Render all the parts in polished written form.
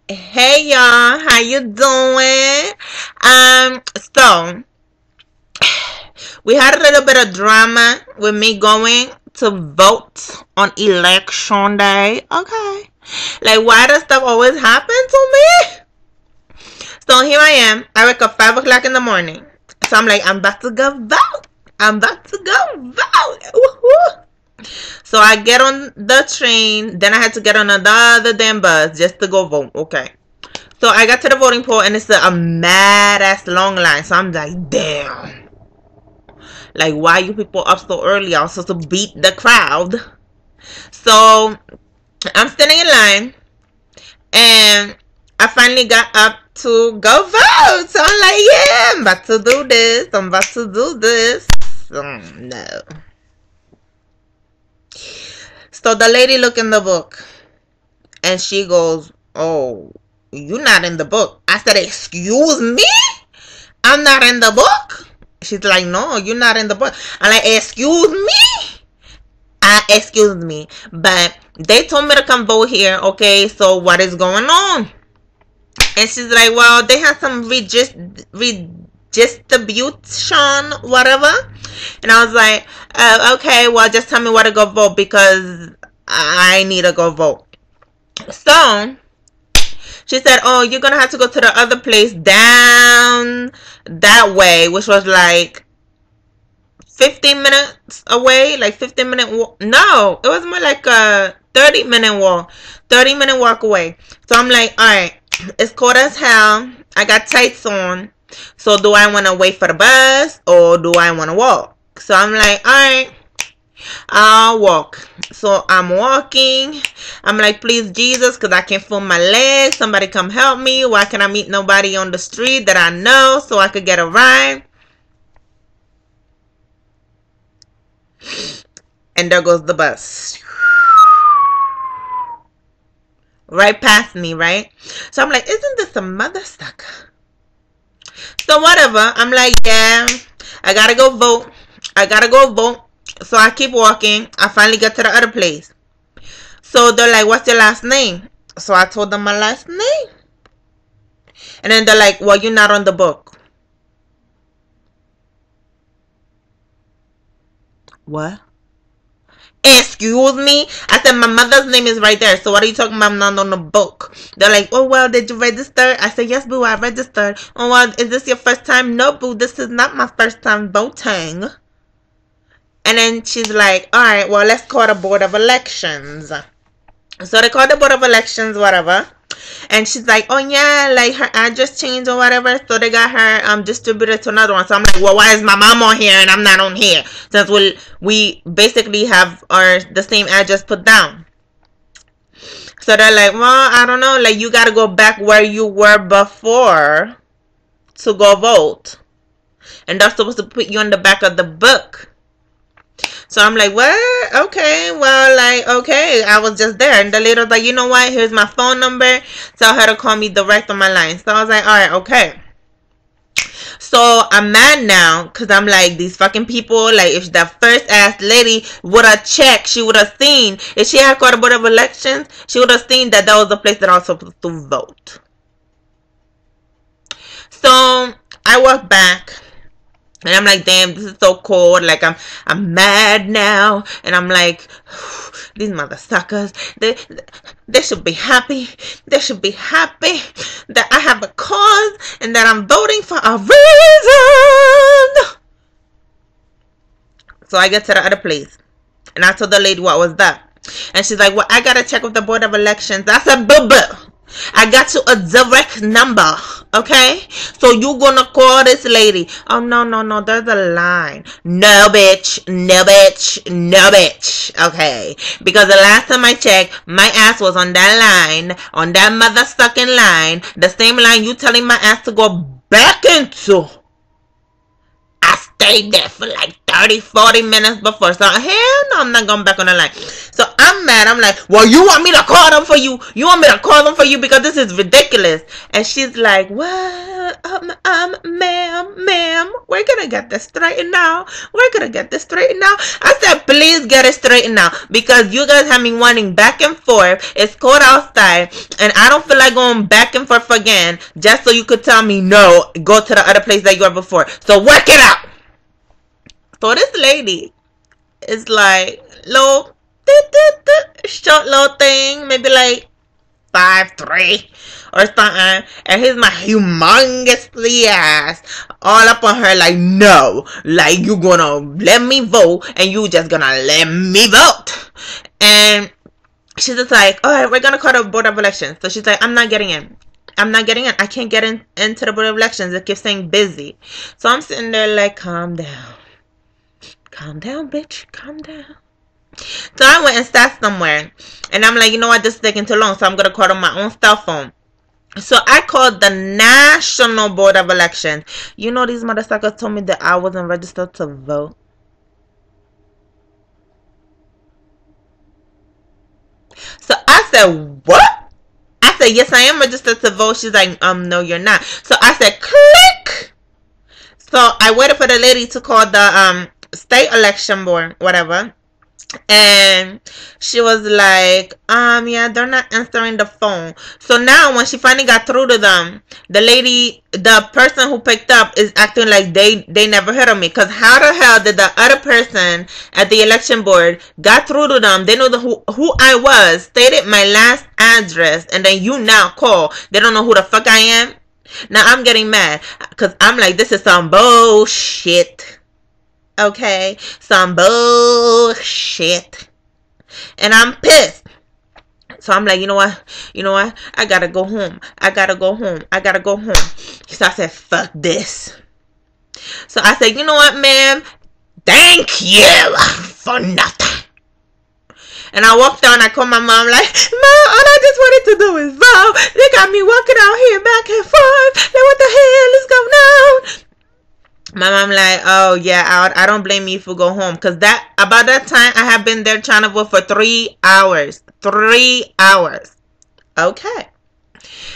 Hey y'all, how you doing? So we had a little bit of drama with me going to vote on election day. Okay. Like why does stuff always happen to me? So here I am. I wake up 5 o'clock in the morning. So I'm like, I'm about to go vote. I'm about to go vote. Woo-hoo. So I get on the train, then I had to get on another damn bus just to go vote. Okay. So I got to the voting poll and it's a mad ass long line. So I'm like, damn. Like, why you people up so early? I was supposed to beat the crowd. So I'm standing in line and I finally got up to go vote. So I'm like, yeah, I'm about to do this. I'm about to do this. No. So the lady looked in the book and she goes, oh, you're not in the book. I said, excuse me? I'm not in the book? She's like, no, you're not in the book. I'm like, excuse me? Excuse me. But they told me to come vote here. Okay, so what is going on? And she's like, well, they have some redistribution, whatever. And I was like, okay, well, just tell me where to go vote because I need to go vote. So she said, oh, you're going to have to go to the other place down that way, which was like 15 minutes away, like 15-minute walk. No, it was more like a 30-minute walk. 30-minute walk away. So I'm like, all right, it's cold as hell. I got tights on. So do I want to wait for the bus or do I want to walk? So I'm like, all right, I'll walk. So I'm walking. I'm like, please Jesus, because I can't feel my legs. Somebody come help me. Why can't I meet nobody on the street that I know so I could get a ride? And there goes the bus. Right past me, right? So I'm like, isn't this a mother sucker? So whatever. I'm like, yeah, I gotta go vote. I gotta go vote. So I keep walking. I finally get to the other place. So they're like, what's your last name? So I told them my last name. And then they're like, well, you're not on the book. What? Excuse me? I said, my mother's name is right there. So what are you talking about? I'm not on the book. They're like, oh, well, did you register? I said, yes, boo, I registered. Oh, well, is this your first time? No, boo, this is not my first time voting. And then she's like, all right, well, let's call the Board of Elections. So they called the Board of Elections, whatever. And she's like, oh, yeah, like her address changed or whatever. So they got her distributed to another one. So I'm like, well, why is my mom on here and I'm not on here? Since we basically have the same address put down. So they're like, well, I don't know. Like, you got to go back where you were before to go vote. And they're supposed to put you on the back of the book. So I'm like, what? Okay, well, like, okay, I was just there. And the lady was like, you know what? Here's my phone number. Tell her to call me direct on my line. So I was like, all right, okay. So I'm mad now because I'm like, these fucking people, like, if that first ass lady would have checked, she would have seen. If she had called the Board of Elections, she would have seen that was the place that I was supposed to vote. So I walk back. And I'm like, damn, this is so cold. Like, I'm mad now. And I'm like, these mother suckers, they should be happy. They should be happy that I have a cause and that I'm voting for a reason. So I get to the other place. And I told the lady what was that. And she's like, well, I got to check with the Board of Elections. I said, boo-boo. I got you a direct number, okay? So you gonna call this lady. Oh, no, there's a line. No, bitch, no, bitch, no, bitch, okay? Because the last time I checked, my ass was on that line, on that mother-sucking line, the same line you telling my ass to go back into. I stayed there for like 30, 40 minutes before. So, hell no, I'm not going back on the line. So, I'm mad. I'm like, well, you want me to call them for you? You want me to call them for you? Because this is ridiculous. And she's like, well, ma'am, we're going to get this straightened out. We're going to get this straightened out. I said, please get it straightened out. Because you guys have me running back and forth. It's cold outside. And I don't feel like going back and forth again. Just so you could tell me, no, go to the other place that you were before. So, work it out. So, this lady is like, little, short little thing. Maybe like 5'3" or something, and here's my humongously ass all up on her like, no, like, you gonna let me vote and you just gonna let me vote. And she's just like, all right, we're gonna call the board of elections. So she's like, I'm not getting in. I can't get into the board of elections. It keeps saying busy. So I'm sitting there like, calm down, bitch, calm down. So I went and sat somewhere, and I'm like, you know what, this is taking too long, so I'm going to call on my own cell phone. So I called the National Board of Elections. You know, these motherfuckers told me that I wasn't registered to vote. So I said, what? I said, yes, I am registered to vote. She's like, no, you're not. So I said, click. So I waited for the lady to call the state election board, whatever. And she was like, yeah, they're not answering the phone. So now when she finally got through to them, the person who picked up is acting like they never heard of me. Because how the hell did the other person at the election board got through to them? They know who I was, stated my last address, and then you now call. They don't know who the fuck I am. Now I'm getting mad because I'm like, this is some bullshit. Okay, some bullshit, and I'm pissed. So I'm like, you know what, I gotta go home. So I said, fuck this. So I said, you know what, ma'am, thank you for nothing. And I walked down, I called my mom, like, Mom, all I just wanted to do is vote. They got me walking out here back and forth. Like, what the hell is going on? My mom like, oh yeah, I don't blame you if you go home. Because about that time, I have been there trying to vote for 3 hours. 3 hours. Okay.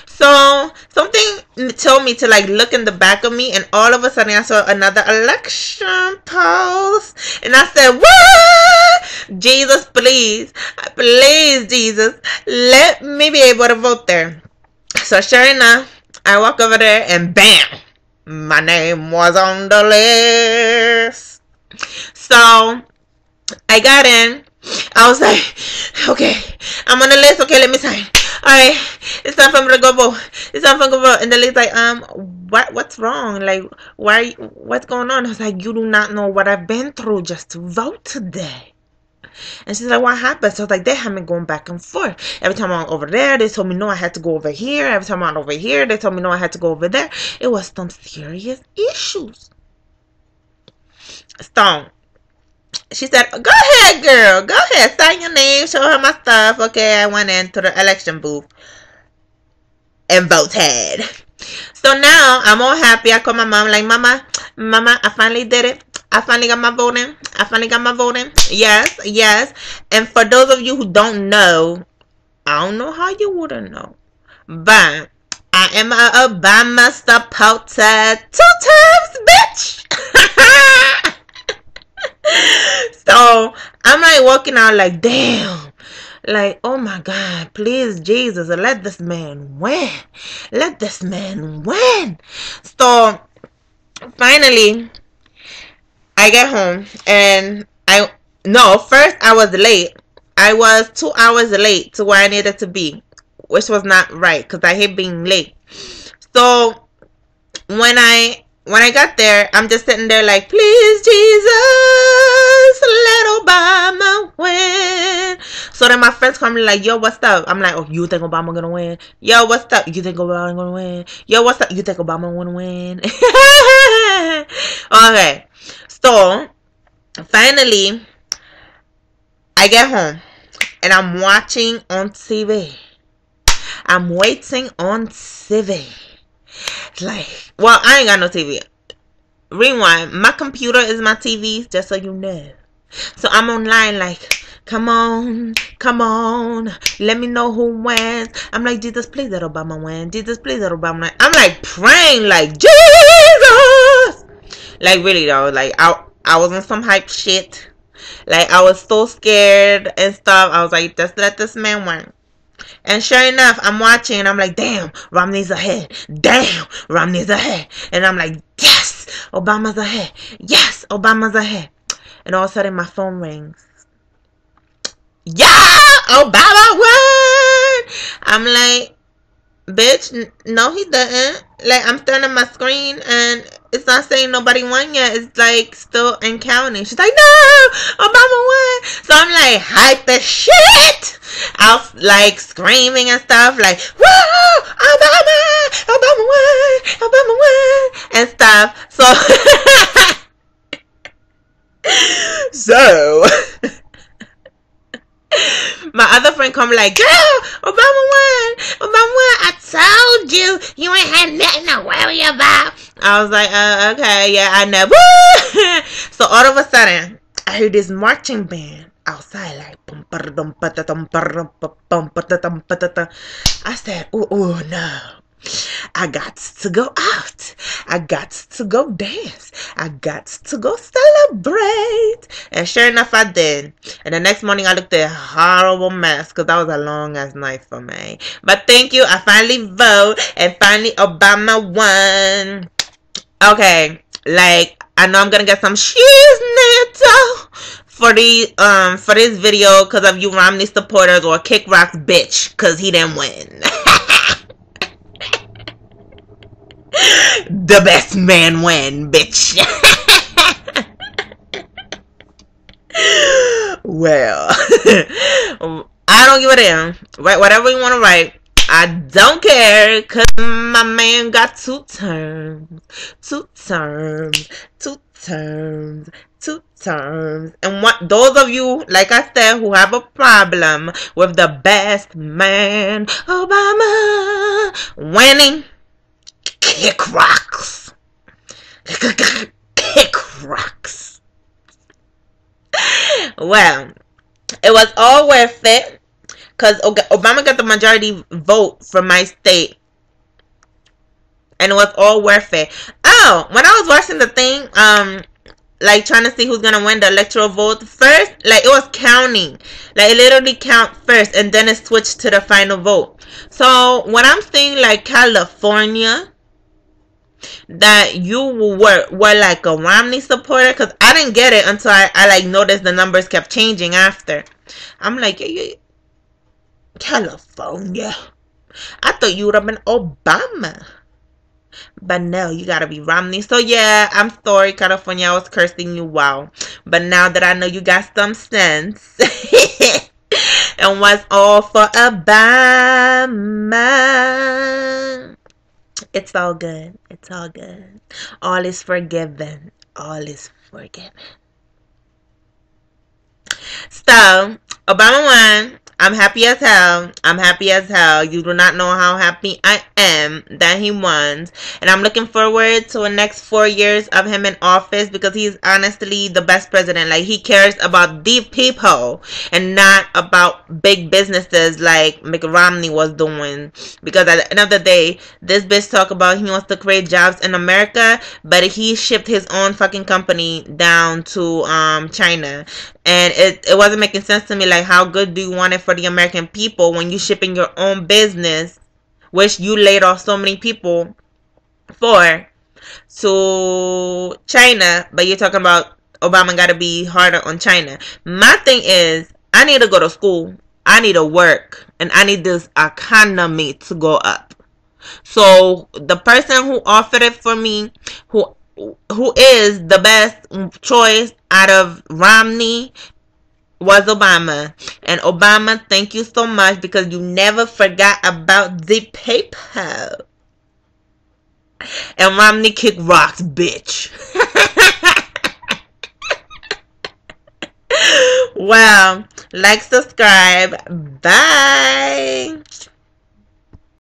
So, something told me to like look in the back of me. And all of a sudden, I saw another election post. And I said, what? Jesus, please. Please, Jesus. Let me be able to vote there. So, sure enough, I walk over there and bam. My name was on the list. So, I got in. I was like, okay, I'm on the list. Okay, let me sign. Alright, it's time for me to go vote. And the lady's like, what's wrong? Like, what's going on? I was like, you do not know what I've been through just to vote today. And she's like, what happened? So I was like, they have been going back and forth. Every time I went over there, they told me no, I had to go over here. Every time I went over here, they told me no, I had to go over there. It was some serious issues. So she said, go ahead, girl. Go ahead. Sign your name. Show her my stuff. Okay, I went into the election booth and voted. So now I'm all happy. I call my mom like, Mama, I finally did it. I finally got my voting. Yes. And for those of you who don't know, I don't know how you wouldn't know, but I am a Obama supporter 2 times, bitch. So I'm like walking out like, damn. Like, oh my God, please, Jesus, let this man win. So finally, I get home and first I was late. I was 2 hours late to where I needed to be, which was not right because I hate being late. So when I got there, I'm just sitting there like, please, Jesus, let Obama win. So then my friends come like, yo, what's up? I'm like, oh, you think Obama gonna win? Yo, what's up? You think Obama gonna win? Yo, what's up? You think Obama gonna win? Okay. So, finally, I get home, and I'm watching on TV. I'm waiting on TV. Like, well, I ain't got no TV. rewind. My computer is my TV, just so you know. So I'm online like, come on, let me know who wins. I'm like, Jesus, please let Obama win. Jesus, please let Obama win. I'm like praying like, Jesus. Like really though, like I was on some hype shit. Like I was so scared and stuff. I was like, just let this man win. And sure enough, I'm watching and I'm like, damn, Romney's ahead. Damn, Romney's ahead. And I'm like, yes, Obama's ahead. Yes, Obama's ahead. And all of a sudden my phone rings. Yeah, Obama won. I'm like, bitch, no he didn't. Like I'm staring at my screen and it's not saying nobody won yet. It's like still in counting. She's like, no, Obama won. So I'm like hype as shit. I was like screaming and stuff like, whoa, Obama won, and stuff. So my other friend come like, girl, Obama won. I told you, you ain't had nothing to worry about. I was like, okay, yeah, I know. Woo! So all of a sudden, I heard this marching band outside, like, I said, oh no. I got to go out. I got to go dance. I got to go celebrate. And sure enough, I did. And the next morning, I looked a horrible mess because that was a long ass night for me. But thank you. I finally vote. And finally, Obama won. Okay. Like, I know I'm going to get some shiznit for this video because of you Romney supporters or Kick Rock's bitch because he didn't win. The best man win, bitch. Well, I don't give a damn. Write whatever you want to write. I don't care, cause my man got 2 terms. 2 terms. 2 terms. 2 terms. And what those of you, like I said, who have a problem with the best man, Obama, winning, kick rocks. Kick rocks. Well, it was all worth it because Obama got the majority vote for my state. And it was all worth it. Oh, when I was watching the thing, like trying to see who's gonna win the electoral vote first, like it was counting. Like it literally count first and then it switched to the final vote. So when I'm saying like California, that you were like a Romney supporter, because I didn't get it until I like noticed the numbers kept changing after. I'm like, yeah, California, I thought you would have been Obama, but no, you gotta be Romney. So yeah, I'm sorry California, I was cursing you, wow. But now that I know you got some sense and was all for Obama, it's all good. It's all good. All is forgiven. All is forgiven. So, Obama won. I'm happy as hell. I'm happy as hell. You do not know how happy I am that he won. And I'm looking forward to the next 4 years of him in office because he's honestly the best president. Like, he cares about the people and not about big businesses like Mitt Romney was doing. Because at the end of the day, this bitch talk about he wants to create jobs in America, but he shipped his own fucking company down to China. And it wasn't making sense to me. Like, how good do you want it for the American people when you shipping your own business, which you laid off so many people for, to China, but you're talking about Obama got to be harder on China. My thing is, I need to go to school. I need to work. And I need this economy to go up. So, the person who offered it for me, who is the best choice out of Romney, was Obama. And Obama, thank you so much because you never forgot about the paper. And Romney kick rocks, bitch. Well, like, subscribe. Bye.